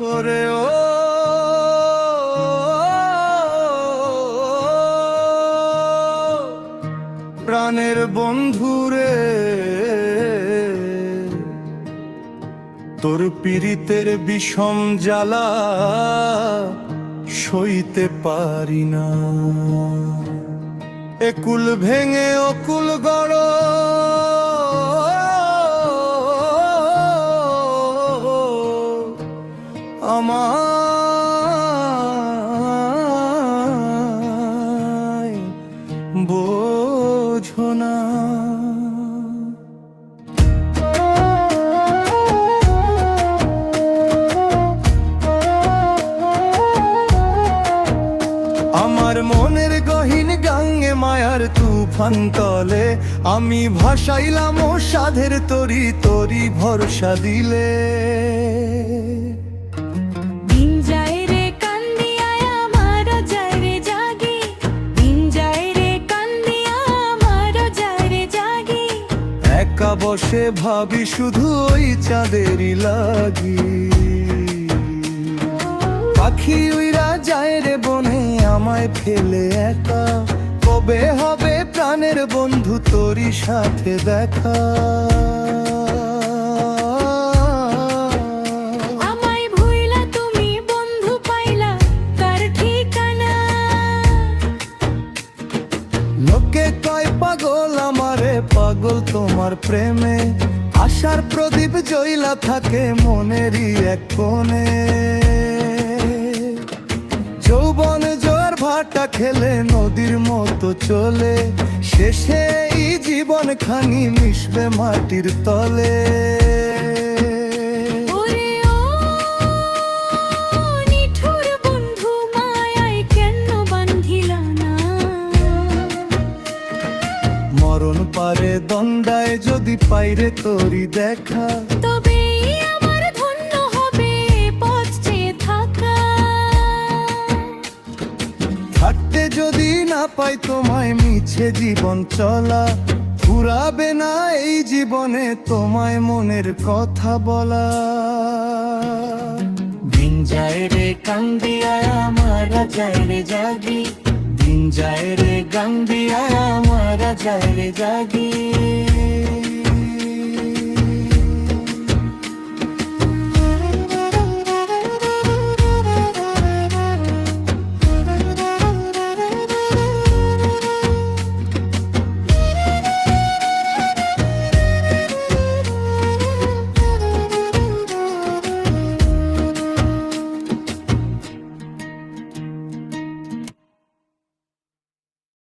ওরে ও প্রাণের বন্ধুরে, তোর পীড়িতের বিষম জ্বালা সইতে পারি না। একুল ভেঙে অকুল গড় আমায় বোঝো না। আমার মনের গহীন গাঙ্গে মায়ার তুফান তলে আমি ভাসাইলাম ও সাধের তরি তরি ভরসা দিলে। দিন যায় রে কান্দিয়া আমার যায় রে জাগি, দিন যায় রে কান্দিয়া আমার যায় রে জাগি। একা বসে ভাবি শুধু ওই চাঁদেরই লাগি। পাখি উইরা যায় রে বনে আমায় ফেলে একা, কবে হবে প্রাণের বন্ধু তোরই সাথে দেখা। আমায় ভুইলা তুমি বন্ধু পাইলা কার ঠিকানা। লোকে কয় পাগল আমারে পাগল তোমার প্রেমে, আশার প্রদীপ জ্বলা থাকে মনেরই এক কোণে। যৌবন জোয়ার ভাটা খেলে নদীর মতো চলে, শেষে এই জীবন খানি মিশবে মাটির তলে। ওরে ও নিঠুর বন্ধু মায়ায় কেন বান্ধিলা না। মরণ পারে দণ্ডায় যদি পাইরে তোরি দেখা, তবে আমার ধন্য হবে পথ চেয়ে থাকা। থাকতে যদি না পাই তোমায় মিছে জীবন চলা, ফুরাবে না এই জীবনে তোমায় মনের কথা বলা। দিন যায় রে কান্দিয়া আমার যায় রে জাগি, দিন যায় রে কান্দিয়া আমার যায় রে জাগি।